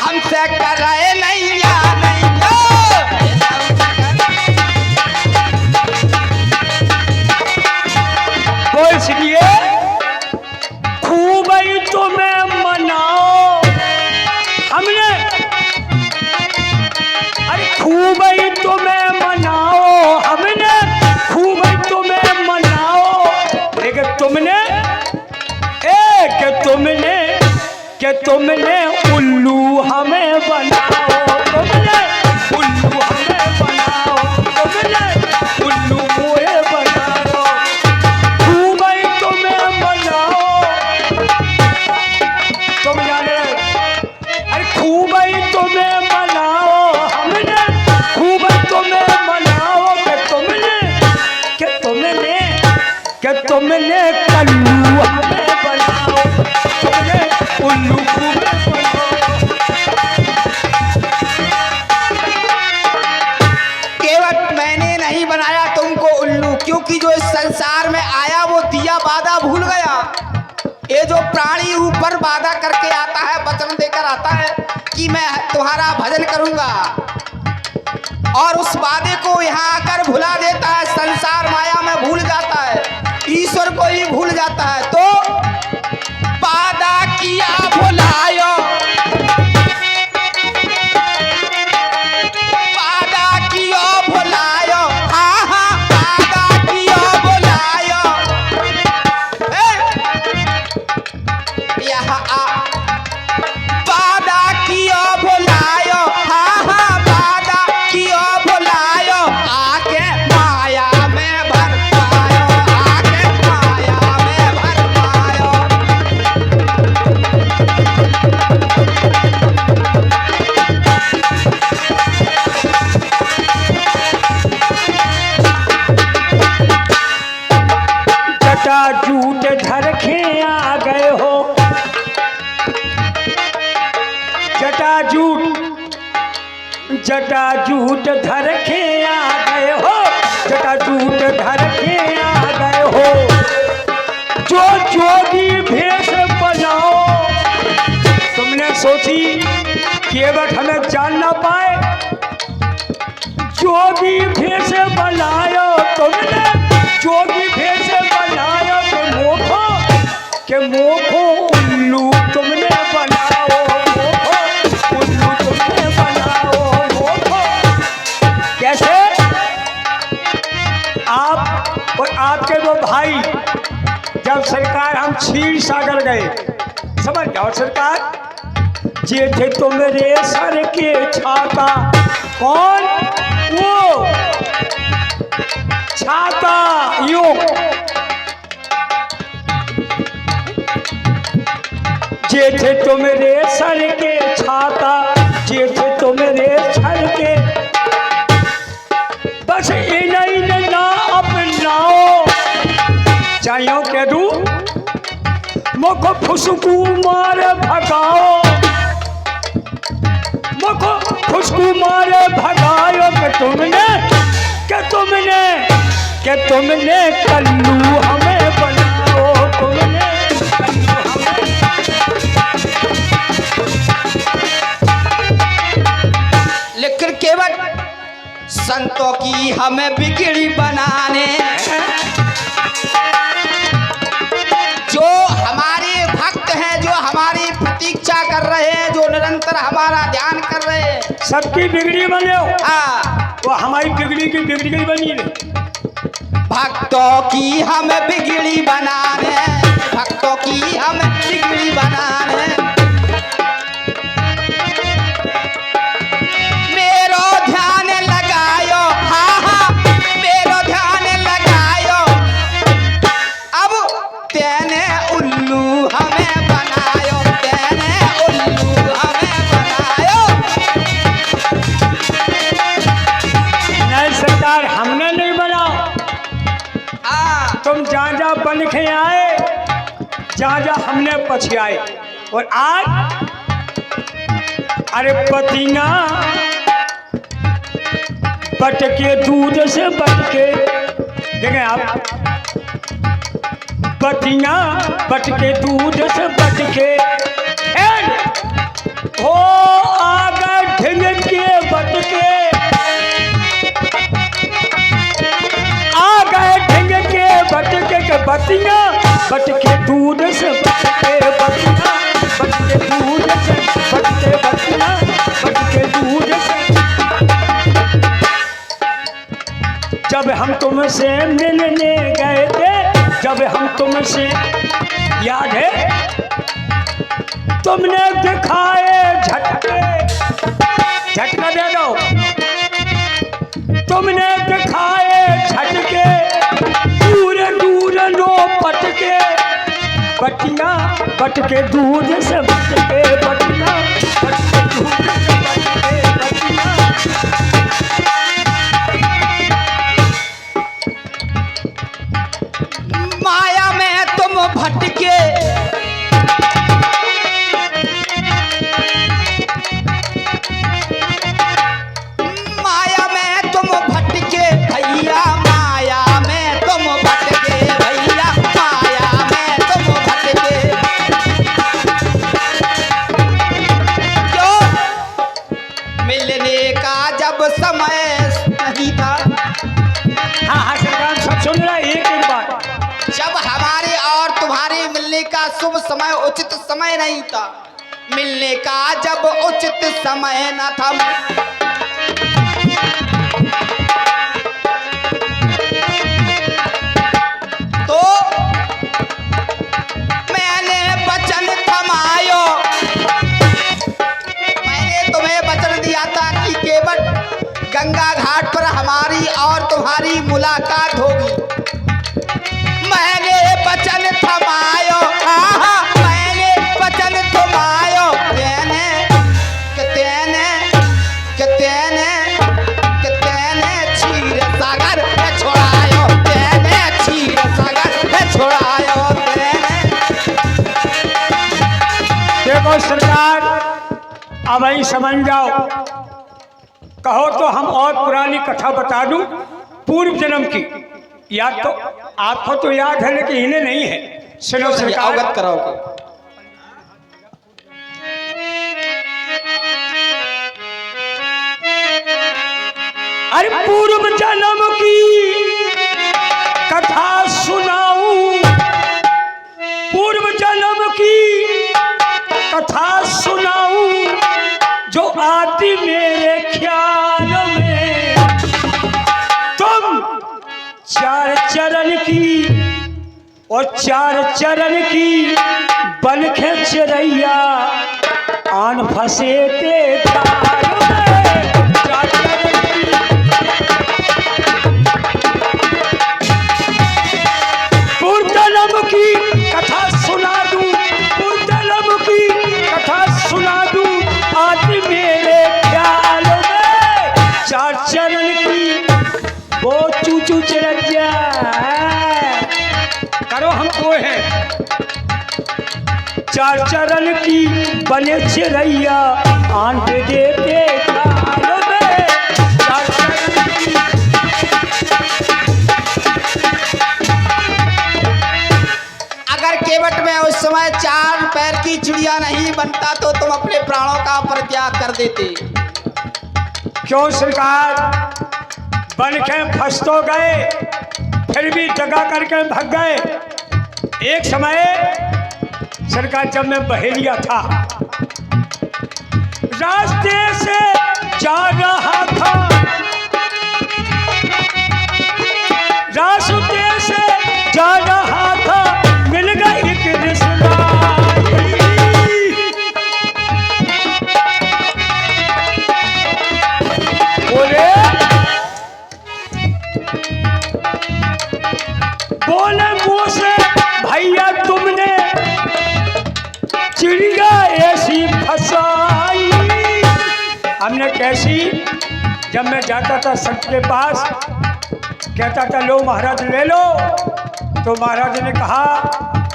हमसे कर रहे नैया नैया। तो इसलिए खूब ही तुम्हें मनाओ हमने, अरे खूब ही तुम्हें मनाओ हमने, खूब ही तुम्हें मनाओ, लेकिन तुमने कि तुमने उल्लू हमें बनाओ, तुमने उल्लू हमें बनाओ, तुमने उल्लू मुझे बनाओ, खूब ही तुम्हें बनाओ। तुम जाने अरे खूब ही तुम्हें बनाओ हमने, खूब ही तुम्हें बनाओ कि तुमने कल्लू हमें बनाओ, तुमने उल्लू खूब बनाओ। केवल मैंने नहीं बनाया तुमको उल्लू, क्योंकि जो इस संसार में आया वो दिया वादा भूल गया। ये जो प्राणी ऊपर वादा करके आता है, वचन देकर आता है कि मैं तुम्हारा भजन करूंगा, और उस वादे को यहाँ आकर भुला देता है, संसार माया में भूल जाता है, ईश्वर को ही भूल जाता है। तो वादा किया भुलायो, वादा किया भुलायो, हाँ हाँ वादा किया भुलायो। यहाँ वादा किया भुलायो, हाँ हाँ वादा किया भुलायो, आके माया में भर पायो, आके माया में भर पायो। जटाजूट धर के आ गए हो, जटाजूट धर के आ गए हो, जटाजूट धर के आ गए हो, जो जोगी भेष बनाओ। तुमने सोची केवट हमें जान ना पाए, जोगी भेष बनायो तुमने, जोगी भेष बनायो के मोखो उल्लू तुमने बनाओ, मोखो उल्लू तुमने बनाओ, मोखो। कैसे? आप और आपके वो भाई जब सरकार हम क्षीर सागर गए, समझ जाओ सरकार, जे थे तो मेरे सर के छाता, कौन वो छाता यो, जे थे तो मेरे सर के छाता, जे थे तो मेरे सर के, बस इन्हें ना अपनाओ। चाहिए कह दूं मुझको खुशबू मारे भगाओ, मुझको खुशबू मारे भगाओ कि तुमने कल्लू हमें बनाओ, तुमने कल्लू हमें। लेकिन केवल संतों की हमें बिगड़ी बनाने, जो हमारे भक्त हैं, जो हमारी प्रतीक्षा कर रहे हैं, जो निरंतर हमारा ध्यान कर रहे हैं, सबकी बिगड़ी बने हो। हाँ, वो हमारी बिगड़ी की बिगड़ी बनी है। भक्तों की हमें बिगड़ी बनाने, भक्तों की हमें बिगड़ी बनाने, मेरो ध्यान लगायो, हाँ हाँ मेरो ध्यान लगायो, अब तेने उल्लू हमें बनायो, तेने उल्लू हमें बनायो। नहीं सरकार, हमने नहीं बनाओ, तुम जहाँ जहाँ बन के आए, जहाँ जहाँ हमने पछियाए, और आज अरे पतिया बट के दूध से बट के, देखें आप, पतिया बट के दूध से बट के, हो बतिया बट के दूध से बट के बतिया बट के दूध से बट के बतिया बट के दूध से। जब हम तुमसे मिलने गए थे, जब हम तुमसे, याद है, तुमने दिखाए झटके, झटका दे दो, तुमने दिखाए झटके दूर दूर नो पटके बटिया बटके दूध से बटके बटिया बटके दूध से बटके बटिया। माया में तुम भटके, माया में तुम भटके भैया, माया में तुम भटके भैया, माया में तुम भटके। क्यों? मिलने का जब समय नहीं था। हाँ हाँ सरकार सब सुन रहा है, एक एक बात। जब हमारे और तुम्हारे मिलने का शुभ समय उचित समय नहीं था, मिलने का जब उचित समय न था, तो मैंने वचन थमायो, मैंने तुम्हें वचन दिया था कि केवल गंगा घाट पर हमारी और तुम्हारी मुलाकात होगी। मैंने वचन थमायो, आहा, मैंने वचन थमायो, तेने क्षीर सागर में छोड़ायो, तेने क्षीर सागर में छोड़ायो, तेने। देखो सरकार, अब ही समझ जाओ, कहो तो हम और पुरानी कथा बता दूं पूर्व जन्म की। याद तो आपको तो याद है लेकिन इन्हें नहीं है। सुनो सरकार, अवगत कराओगे। अरे पूर्व जन्म की कथा सुनाऊं, पूर्व जन्म की कथा सुनाऊं जो आती मेरे ख्याल में। तुम चार चरण की और चार चरण की बन के चिड़ैया आन फंसे थे तार में। चार चरण की पूर्व जन्म की कथा सुना दूं, पूर्व जन्म की कथा सुना दूं आती मेरे ख्याल में। चार चरण की वो चूचू चिड़ैया करो हमको है। चार चरण की बने चिड़ैया आन पे देते ख्याल में। चार चरण की अगर केवट में उस समय चार पैर की चिड़िया नहीं बनता तो तुम अपने प्राणों का परित्याग कर देते। क्यों सरकार, बन के फंस तो गए फिर भी जगा करके भाग गए। एक समय सरकार जब मैं बहेलिया था, रास्ते से जा रहा था, रास्ते से जा रहा था, मिल गई एक रिश्तेदारी। बोले मुंह से भैया तुमने चिड़िया ऐसी फसाई। हमने कैसी? जब मैं जाता था संत के पास, कहता था लो महाराज ले लो, तो महाराज ने कहा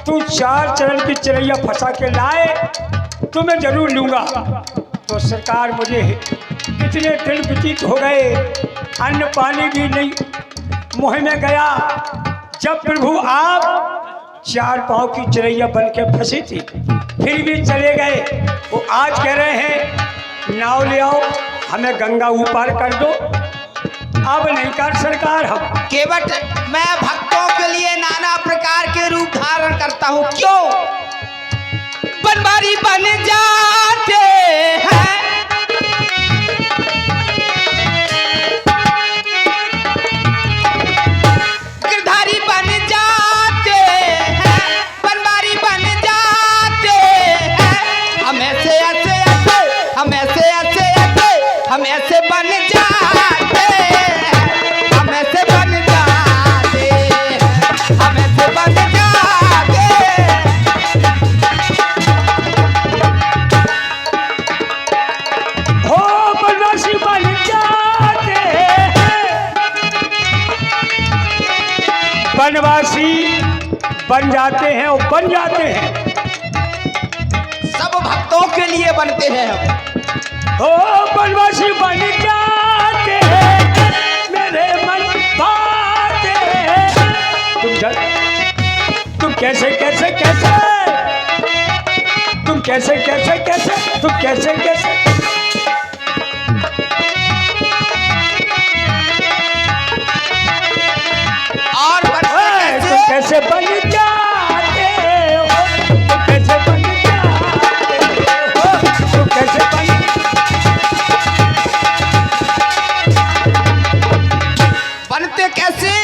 तू चार चरण की चिड़ैया फंसा के लाए तो मैं जरूर लूंगा। तो सरकार मुझे कितने दिन व्यतीत हो गए, अन्न पानी भी नहीं मुँह में गया, जब प्रभु आप चार पांव की चिड़ैया बन के फंसी थी फिर भी चले गए। वो आज कह रहे हैं नाव ले आओ, हमें गंगा ऊपर कर दो। अब नहीं कर सरकार हम। केवट मैं भक्तों के लिए नाना प्रकार के रूप धारण करता हूँ। क्यों? बनवारी बन जाते हैं, गिरधारी बन जाते हैं, बनवारी बन जाते हैं। हम ऐसे ऐसे ऐसे, हम ऐसे ऐसे ऐसे, हम ऐसे बन जाते हैं, हम ऐसे बन जाते हैं, हम ऐसे बन जाते हैं। हो बनवासी बन जाते हैं, बनवासी बन जाते हैं और बन जाते हैं। सब भक्तों के लिए बनते हैं हम। हो बनवासी बन जाते हैं, मेरे मन भाते हैं। तुम कैसे कैसे कैसे, तुम कैसे कैसे कैसे, तुम कैसे कैसे। और बनते तुम कैसे? कैसे बन जाते हो, तुम कैसे बन जाते हो, तुम कैसे बन। बनते कैसे?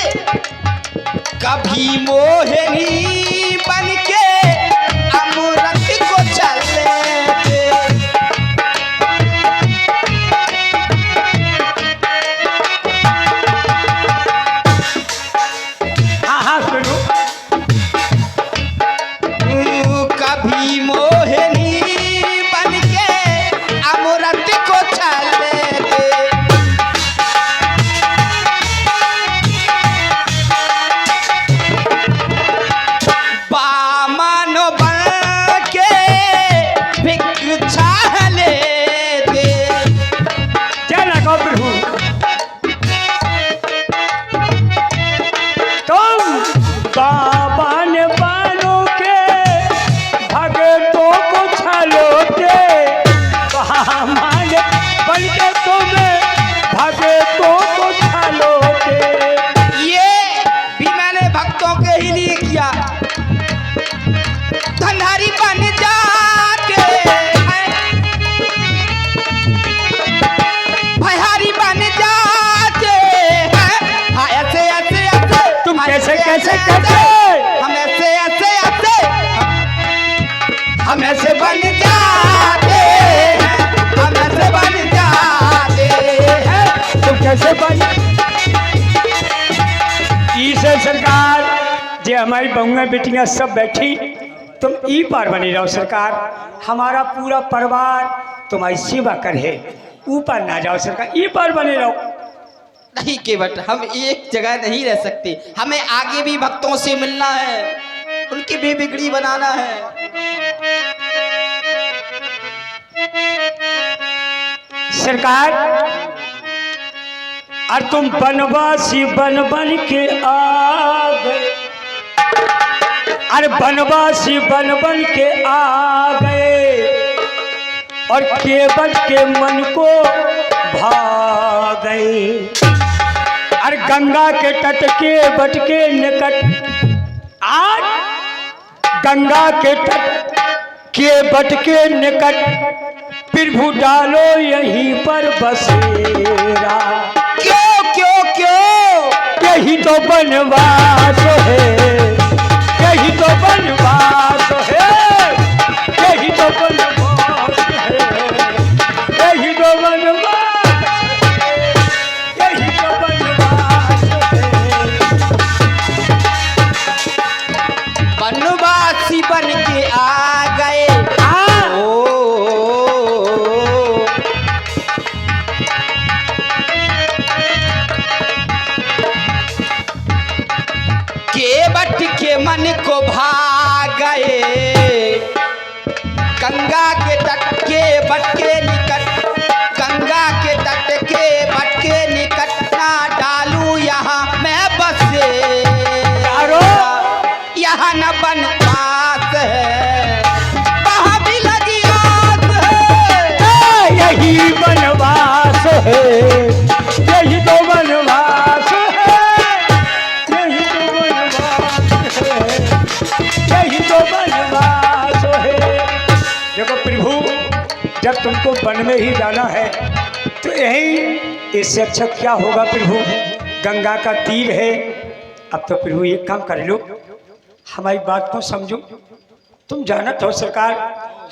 कभी मोहिनी बन के अमृत को चले थे, हाँ हाँ सुनो। कभी मोहिनी बन के अमृत को चले थे। बामन बन के भिक्षा लेते, जय लगा प्रभु। तुम बाबा ने बानों के भगतों को छलोते, माने बन के तुम्हें भगतों को छलोते। ये भी मैंने भक्तों के ही लिए किया। धनधारी बन जाते हैं, भयहारी बन जाते हैं। हाँ ऐसे ऐसे ऐसे, तुम हाँ, कैसे ऐसे, कैसे ऐसे, कैसे। हम ऐसे ऐसे ऐसे, हम ऐसे बन जाते हैं, हम ऐसे बन जाते हैं। तुम कैसे बन। ईश्वर सरकार जे हमारी बहुएं बेटियां सब बैठी, तुम ई पार बनी रहो सरकार। हमारा पूरा परिवार तुम्हारी सेवा करे, ऊपर ना जाओ सरकार, ई पार बने रहो। नहीं केवट, हम एक जगह नहीं रह सकते। हमें आगे भी भक्तों से मिलना है, उनकी भी बिगड़ी बनाना है। सरकार और तुम बनवासी बन बन के आ गए, अरे बनवासी बन बन के आ गए और केवट के मन को भा गए। अरे गंगा के तट के बट के निकट, आज गंगा के तट के बट के निकट प्रभु डालो यहीं पर बसेरा। क्यों क्यों क्यों? यही तो बनवास है, यही तो बनवास है, यही तो बनवास है, यही तो बनवास है, यही तो बनवास है। बनवासी बन के आ गए। केवट के मन को भाग गए, गंगा के तट के बट के निकट, गंगा के तट के बट के निकट ना डालू यहाँ मैं बसे। यहाँ न बनवास है, वहाँ भी लगी आस है। यही बनवास है, यही तो बनवास जब तुमको वन में ही जाना है तो यही, इससे अच्छा क्या होगा प्रभु, गंगा का तीर है। अब तो प्रभु एक काम कर लो, हमारी बात को समझो। तुम जानत हो सरकार,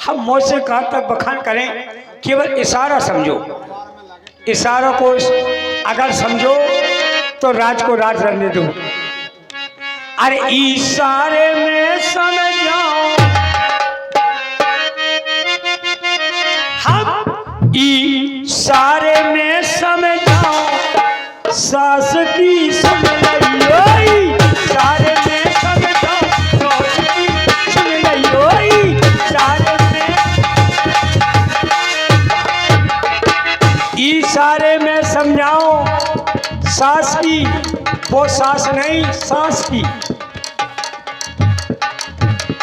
हम मुँह से कहाँ तक बखान करें, केवल इशारा समझो। इशारों को अगर समझो तो राज को राज रहने दो। अरे इशारे में समझाओ, हम इशारे में समझाओ, सास की सुन लइयो, इशारे में समझाओ, सास की सुन लइयो, इशारे में, इशारे में समझाओ सास की, वो सास नहीं सास की।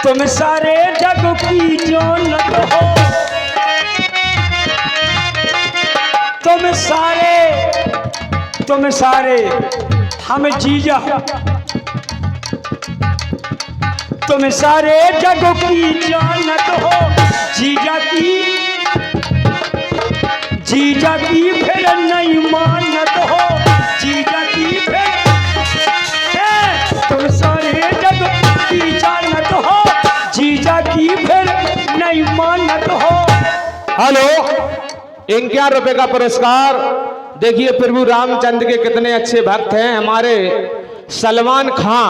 तुम सारे जग की जानत हो, तुम सारे हम जीजा, तुम सारे जग की जानत हो, जीजा की फिर नहीं मानत हो, जीजा की फिर, तुम सारे जग की जानत हो, जीजा की फिर नहीं मानत हो। हेलो, 51 रुपए का पुरस्कार। देखिए प्रभु रामचंद्र के कितने अच्छे भक्त हैं हमारे सलमान खां।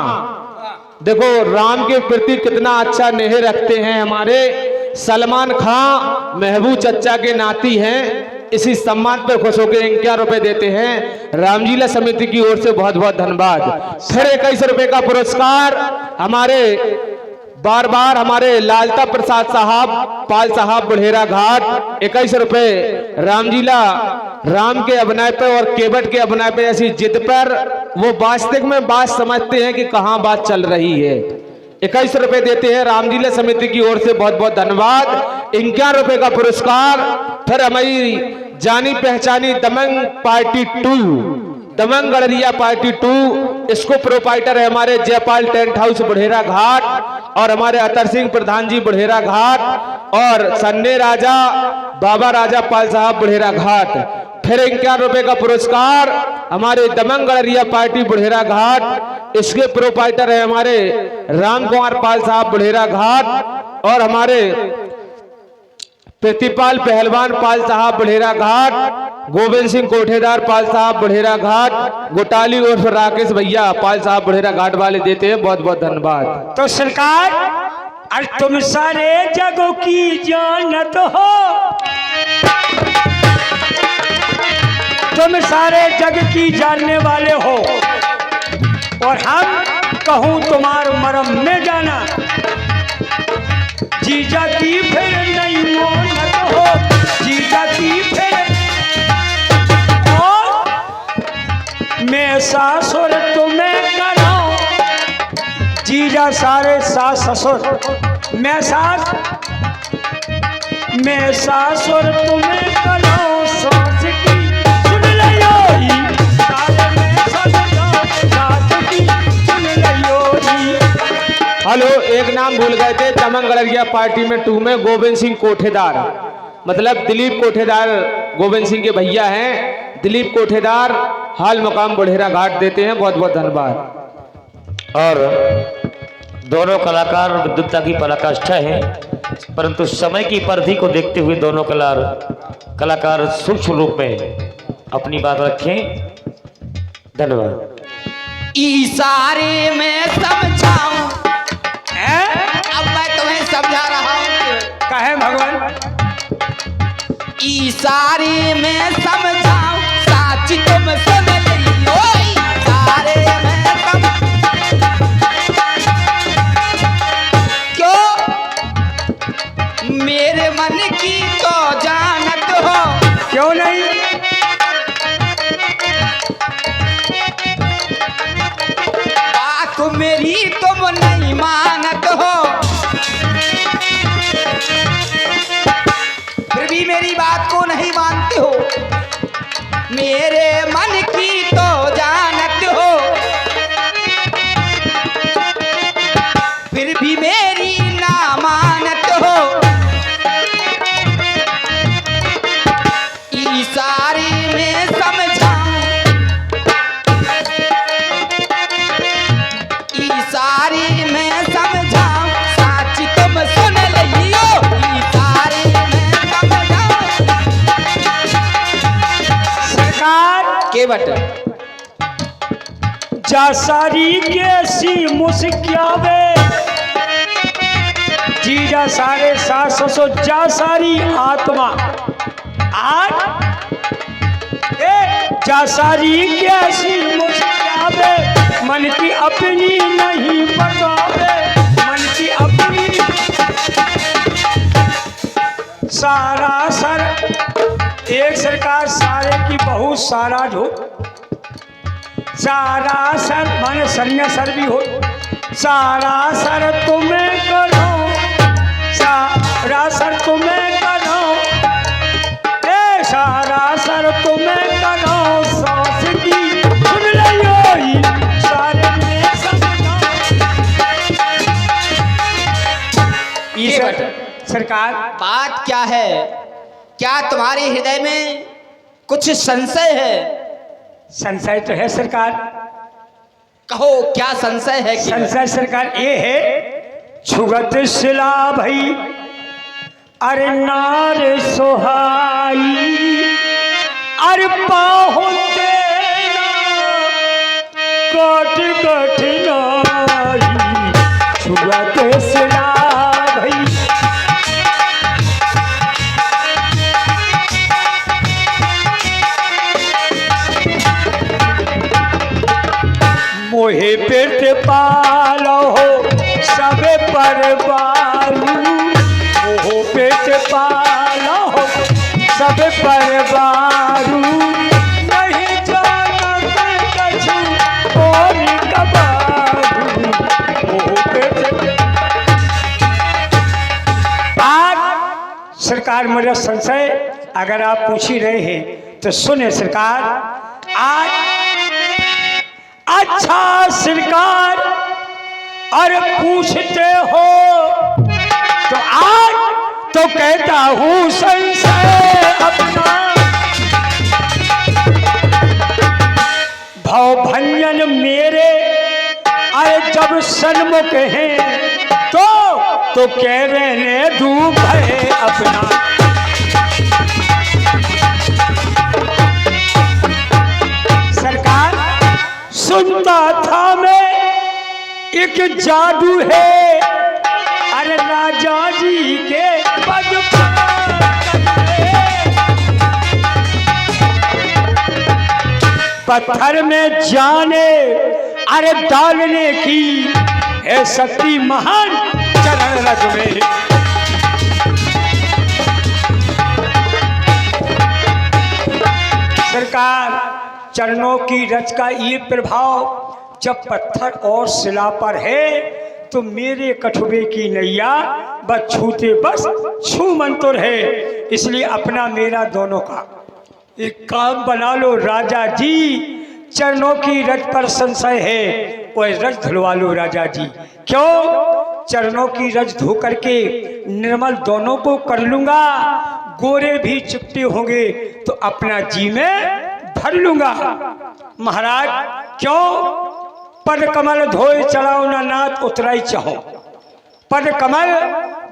देखो राम के प्रति कितना अच्छा नेह रखते हैं हमारे सलमान खां, महबूब चच्चा के नाती हैं। इसी सम्मान पर खुश होकर 51 रुपए देते हैं। रामलीला समिति की ओर से बहुत बहुत धन्यवाद। फिर 21 रुपए का पुरस्कार हमारे बार बार हमारे लालता प्रसाद साहब, पाल साहब, बुढ़ेरा घाट। 21 रुपए रामलीला, राम के अभिनय पे और केवट के अभिनय पे ऐसी जिद पर वो वास्तविक में बात समझते हैं कि कहाँ बात चल रही है। 21 रुपए देते हैं रामलीला समिति की ओर से, बहुत बहुत धन्यवाद। 51 रुपए का पुरस्कार फिर हमारी जानी पहचानी दमंग पार्टी 2, दमंग गड़रिया पार्टी 2, इसको प्रोपाइटर है हमारे जयपाल टेंट हाउस बुढ़ेरा घाट और हमारे अतर सिंह प्रधान जी बुढ़ेरा घाट और सन्ने राजा बाबा राजा पाल साहब बुढ़ेरा घाट। फिर 51 रुपए का पुरस्कार हमारे दमंग गड़रिया पार्टी बुढ़ेरा घाट, इसके प्रोपाइटर है हमारे राम कुमार पाल साहब बुढ़ेरा घाट और हमारे प्रतिपाल पहलवान पाल साहब बुढ़ेरा घाट, गोविंद सिंह कोठेदार पाल साहब बुढ़ेरा घाट, गोटाली और राकेश भैया पाल साहब बुढ़ेरा घाट वाले देते हैं। बहुत बहुत धन्यवाद। तो सरकार, और तुम सारे जगों की जानत हो, तुम सारे जग की जानने वाले हो और हम कहूँ तुम्हार मरम में जाना, जीजा की फिर नहीं मानत हो, जीजा की फिर, और मैं सासुर तुम्हें कराऊं, जीजा सारे सास ससुर, मैं सासुर तुम्हें कराऊं, सास की सुन लियो, सारे में समझाओ, सास की सुन लियो। हेलो, एक नाम भूल गए थे दमंग गड़रिया पार्टी में 2 में गोविंद सिंह कोठेदार, मतलब दिलीप कोठेदार गोविंद सिंह के भैया हैं। दिलीप कोठेदार हाल मुकाम बुढ़ेरा घाट देते हैं। बहुत बहुत धन्यवाद। और दोनों कलाकार विद्वत्ता की पराकाष्ठा है, परंतु समय की परिधि को देखते हुए दोनों कलाकार सूक्ष्म रूप में अपनी बात रखें। धन्यवाद। इशारे में समझाऊं, अब मैं तुम्हें समझा रहा हूं। कहे भगवान, इशारे में समझाऊं, साच तुम सुन लियो, इशारे में क्यों मेरे मन की तो जानत हो, क्यों नहीं? बात मेरी तुम नहीं मानत हो, फिर भी मेरी बात को नहीं मानते हो। मेरे मन की तो जानत हो, फिर भी मेरी ना मानत हो। केवट जा सारी कैसी मुस्क्यावे जीजा सारे 700 जा सारी आत्मा आज जा सारी कैसी मुस्क्यावे मन की अपनी नहीं बतावे मन की अपनी सारा सर एक सरकार सारे की बहुत सारा जो सारा सर माने सर में सर भी हो सारा सर तुम्हें करो सारा सर तुम्हें करो ए सारा सर तुम्हें करो सांस की सुन लियो सारे में सरकार बात क्या है? क्या तुम्हारे हृदय में कुछ संशय है? संशय तो है सरकार। कहो क्या संशय है? संशय सरकार ये है छुगत शिला भई अरे नार सोहाई अरे पाहो तेरा कट कठिनाई छुगत शिला भई मोहे पेट पालो सब परवारू मोहो पेट पालो सब परवारू नहीं जानते कछु और कबारू मोहो पेट आज सरकार मेरा संशय अगर आप पूछ ही रहे हैं तो सुने सरकार आज अच्छा सरकार और पूछते हो तो आज तो कहता हूँ संशय अपना भाव भंजन मेरे अरे जब सन्मुख हैं तो कह रहे धूप है अपना सुनता था मैं एक जादू है अरे राजा जी के पद पत्थर में जाने अरे डालने की है शक्ति महान चरण रज में सरकार चरणों की रच का ये प्रभाव जब पत्थर और शिला पर है तो मेरे कठुबे की नैया बस छूते बस छू मंतुर है। इसलिए अपना मेरा दोनों का एक काम बना लो राजा जी चरणों की रच पर संशय है वो रज धुलवा लो राजा जी। क्यों? चरणों की रज धो करके निर्मल दोनों को कर लूंगा गोरे भी चिपटे होंगे तो अपना जी में भर लूंगा। महाराज क्यों? पद कमल धोए चढ़ाओ ना नाथ उतराई चाहो पद कमल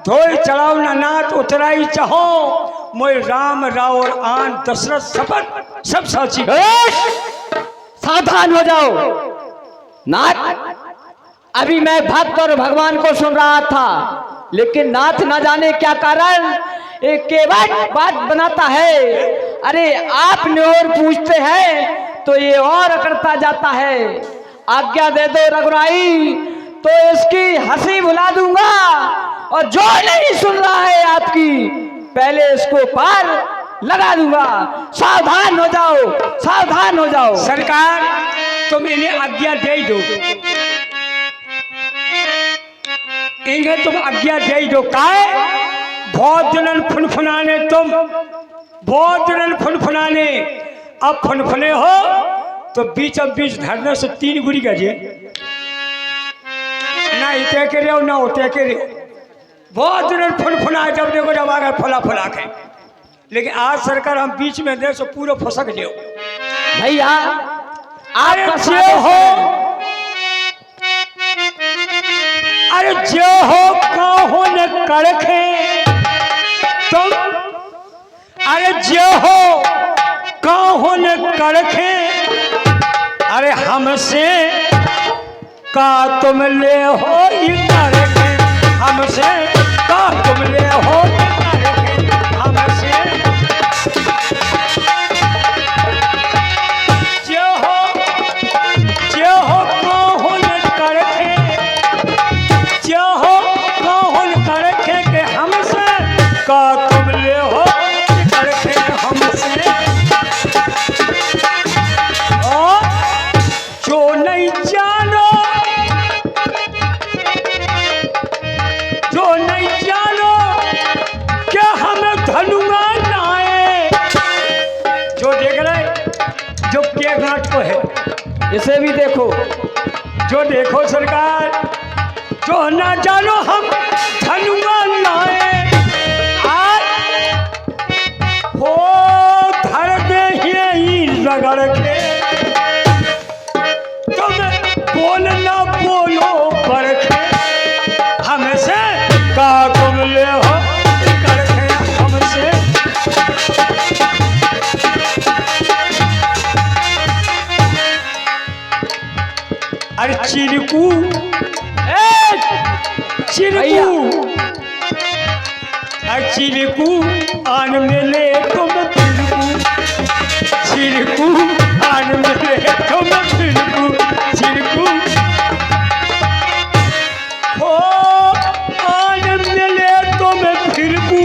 धोए चढ़ाओ ना नाथ उतराई चाहो मोय राम रावर आन दशरथ शपथ सब साची। सावधान हो जाओ नाथ। अभी मैं भक्त और भगवान को सुन रहा था लेकिन नाथ न जाने क्या कारण एक केवट बात बनाता है। अरे आपने और पूछते हैं तो ये और अकड़ता जाता है। आज्ञा दे दो रघुराई तो इसकी हंसी भुला दूंगा और जो नहीं सुन रहा है आपकी पहले इसको पार लगा दूंगा। सावधान हो जाओ सावधान हो जाओ। सरकार तुम इन्हें आज्ञा दे दो इन्हें तुम आज्ञा दे दो। काय बहुत दिनन फुनफुनाने तुम बहुत दिनन फुनफुनाने अब फुनफुने हो तो बीच धरने से 3 गुड़ी गजे ना इतने के रहे ना होते के रहे बहुत दिनन फुनफुना जब देखो जब आ गए फुला फुला के। लेकिन आज सरकार हम बीच में दे सो पूरा फसक लियो भैया आप जो हो अरे जो हो कहो न कड़खे तुम अरे जो हो कहो न कड़खे हमसे का तुम ले हो इतर के, हमसे का तुम ले हो इतर के, हमसे जो हो कौन करके, जो हो कौन करके के हमसे का तुम ले हो इतर के, हमसे और जो नहीं जानो, जो नहीं जानो क्या हमें धनुआ लाए, जो देख रहे जो के घाट को है इसे भी देखो। जो देखो सरकार, जो ना जानो हम धनुआ लाए, आज हो धर दे ही रगड़ के, तुम बोलना बोलो करके, हमसे का तुम ले हो करके, हमसे अरे चिरकू, चिरकू, अरे चिरकू आन मिले तुम चिरकू, चिरकू आन मिले तुम चिरकू, चिरकू हो आन मिले तुम चिरकू,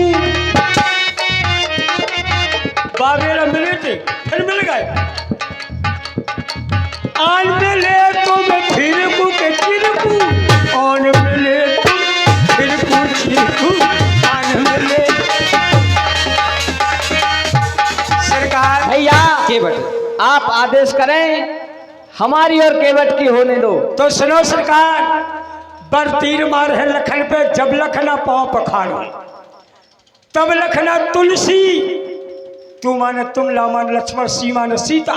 बाबेरा मिले थे फिर मिल गए, आन मिले तुम चिरकू के चिरकू, आन मिले तुम चिरकू, चिरकू आन मिले। सरकार भैया केवट आप आदेश करें, हमारी और केवट की होने दो। तो सुनो सरकार, बर तीर मार है लखन पे, जब लखना पांव पखाड़ो, तब लखना तुलसी, तू माने तुम ला मान लक्ष्मण, सी माने सीता,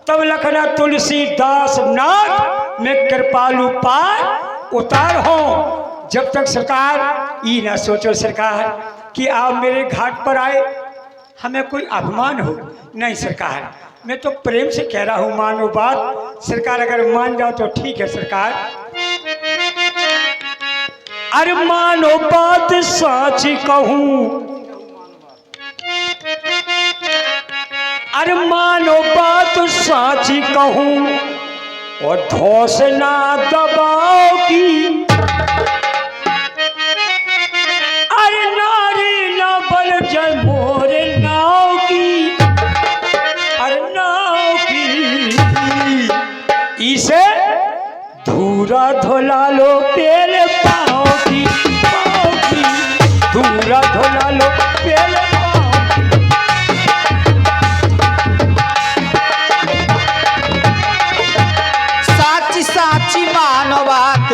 तब लखना तुलसी दास नाथ में कृपालु पार उतार हो। जब तक सरकार ये ना सोचो सरकार कि आप मेरे घाट पर आए हमें कोई अपमान हो, नहीं सरकार, मैं तो प्रेम से कह रहा हूँ, मानो बात सरकार, अगर मान जाओ तो ठीक है सरकार। अरे मानो बात सच कहूँ, अरे मानो बात सच कहूँ और धोस ना दबाओ की, अरे नारी ना बल जय मोरे नाव की, अरे नाव की, इसे धूरा धोला लो तेरे पाँव की, पाँव की, धूरा धोला लो तेरे साची मानो बात,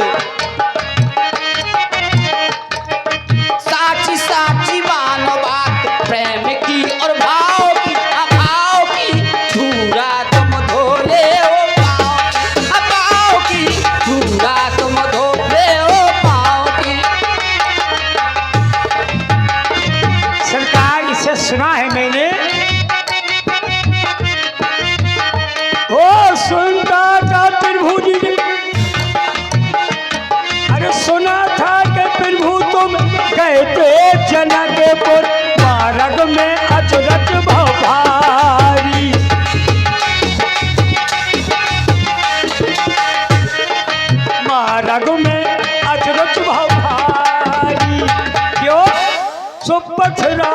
साची साची मानो बात, प्रेम की और भाव की, अभाव की, धूरा तुम धोले हो पाँव, अभाव की, धूरा तुम धोले हो पाँव की। सरकार इसे सुना है मैंने, ओ सुनता था प्रभु जी, अरे सुना था कि प्रभु तुम गए थे जनकपुर, मार्ग में अचरज भारी, मार्ग में अचरज भारी, क्यों सो पथरा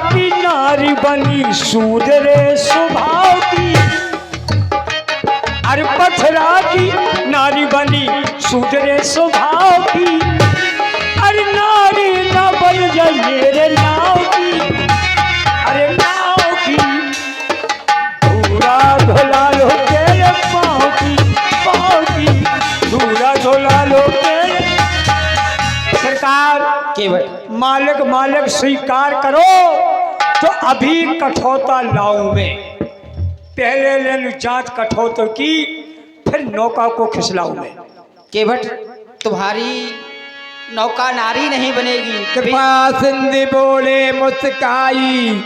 की नारी बनी सूदरे स्वभाव की, अरे पथरा की नारी बनी सूदरे स्वभाव की, अरे नारी ना बन जाए मेरे नाव की, अरे नाव की, धूरा धोला लो तेरे पाँव की, पाँव की, धूरा धोला लो तेरे। सरकार केवट मालिक मालिक स्वीकार करो तो अभी कठौता लाऊं मैं, पहले लेन जांच कठौतों की, फिर नौका को खिसलाऊं मैं। केवट तुम्हारी नौका नारी नहीं बनेगी। कृपा सिंधु बोले मुस्काई,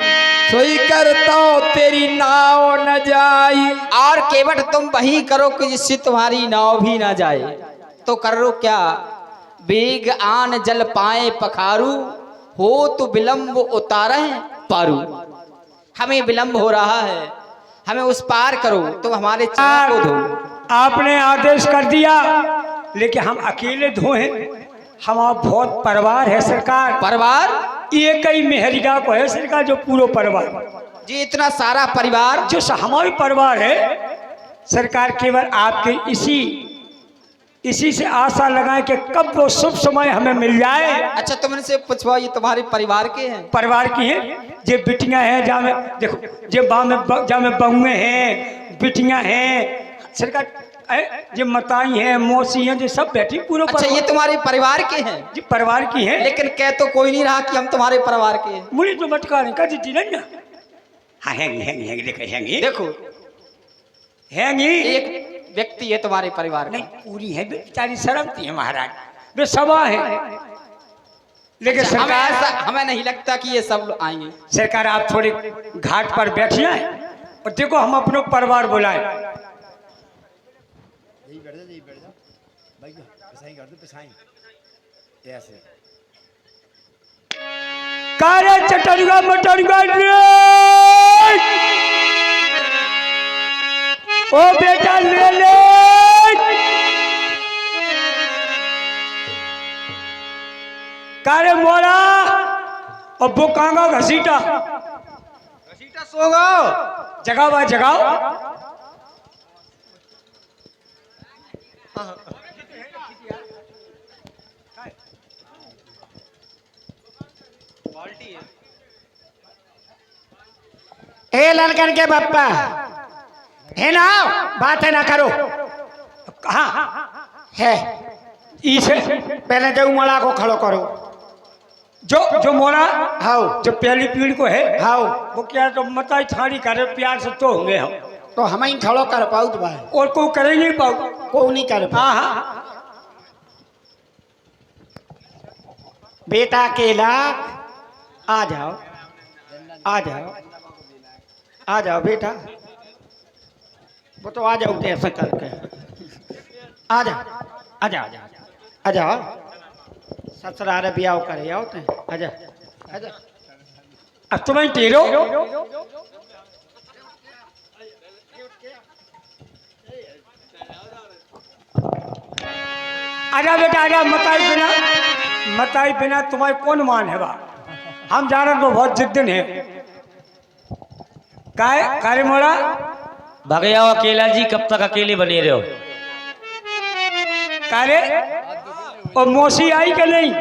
सोई करता तेरी नाव न जाई। और केवट तुम वही करो कि जिससे तुम्हारी नाव भी ना जाए। तो करो क्या, बेग आन जल पाए पखारू, हो तो विलंब उतारे पारू। हमें विलंब हो रहा है, हमें उस पार करो, तुम हमारे चरण को धो। आपने आदेश कर दिया, लेकिन हम अकेले धोए, हमारा बहुत परिवार है सरकार। परिवार ये कई मेहरिया को है सरकार, जो पूरा परिवार जी, इतना सारा परिवार जो हमारे परिवार है सरकार, केवल आपके इसी से आशा लगाए कि कब वो शुभ समय हमें मिल जाए। अच्छा, तुम इनसे पूछवा, ये तुम्हारे परिवार के हैं? परिवार की हैं, जे बिटियां हैं, जा में देखो, जे जा में बहुएं हैं, बिटियां हैं सरकार, जे मताई हैं, मौसी हैं, जो सब बैठी पूरा। अच्छा, ये तुम्हारे परिवार के हैं? जी परिवार की हैं, लेकिन कह तो कोई नहीं रहा कि हम तुम्हारे परिवार के हैं। मुझे तो मटका नहीं कर दी ना। हाँ हैंगी देखो हैंगी, एक व्यक्ति है तुम्हारे परिवार नहीं का। पूरी है बेचारी, शर्मती है महाराज, वे सभा है। लेकिन अच्छा, सरकार हमें नहीं लगता कि ये सब लोग आएंगे। सरकार आप थोड़े घाट पर बैठ जाए और देखो हम अपनों परिवार बुलाए। कारे चटरुआ मटरुआ ओ बेटा ले ले, कारे मोरा और बुकांगा घसीटा सोगो जगाओ जगाओ। ए ललकन के पप्पा है ना, बात है ना करो। हाँ है इसे पहले जो मोला को खड़ो करो। जो मोरा हाउ जो पहली पीढ़ी को है, हाउ वो क्या तो मताई छाड़ी करे प्यार से तो होंगे हम, तो हम ही खड़ो कर पाऊ तो भाई, और को करे नहीं पाऊ। को नहीं कर पाऊ। हाँ हाँ बेटा अकेला आ जाओ, आ जाओ, आ जाओ बेटा, वो तो आ जाओ ऐसा करके, आ जाओ, आ जाओ, आ जाओ, आ जाओ, ससुराल ब्याह करे आओ ते, आ जा, आ जा। अब तुम्हें टेरो आजा बेटा आजा, मताई बिना तुम्हारे कौन मान है बा, हम जाना तो बहुत जिद्दन है। कारे मोड़ा भागे आओ अकेला जी, कब तक अकेले बने रहो? कारे और मौसी आई के नहीं?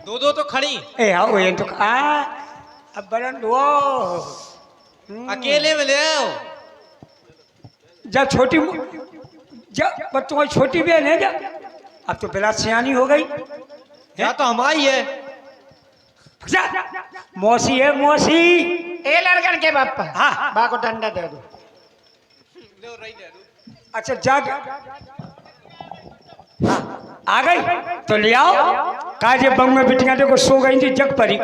दो तो खड़ी ए आओ ये तो अब बरन वो अकेले में ले आओ। जा छोटी जा पर तुम्हारी छोटी बहन है जा, अब तो बिला सियानी हो गई या तो हमारी है। जा, मौसी है मौसी। ए लड़कन के बापा, हाँ बा को डंडा दे दो। अच्छा जा आ गई तो ले आओ। काजे बंग में बिटियां देखो सो गई थी जग परी,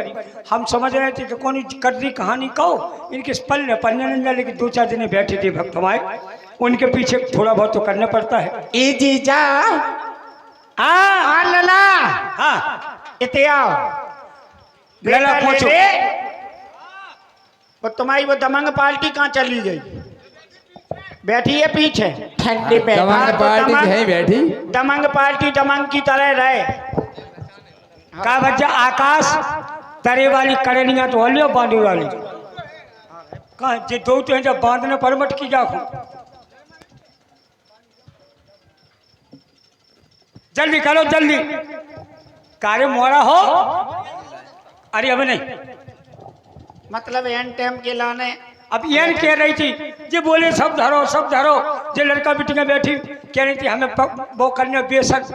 हम समझ रहे थे कि कौन कर रही कहानी कहो, इनके पन्ने नहीं, लेकिन 2-4 दिन बैठे थे भक्त हमारे, उनके पीछे थोड़ा बहुत तो करना पड़ता है। ए जीजा हाँ लला, हाँ इते आओ। लला पहुंचो। वो तुम्हारी वो दमंग पार्टी कहाँ चली गई? बैठी है पीछे ठंडी पे। दमंग पार्टी है बैठी, दमंग पार्टी दमंग की तरह रहे। का बच्चा आकाश तरे वाली करेनिया तो हलियो बांधू वाली कहा जे दो तो जब बांधने पर मटकी जाखो। जल्दी करो जल्दी, कार्य मोरा हो। अरे अब नहीं, मतलब एन टाइम के लाने अब ये कह रही थी जे बोले सब धरो, जे लड़का बिटियां बैठी कह रही थी हमें वो करने बेशक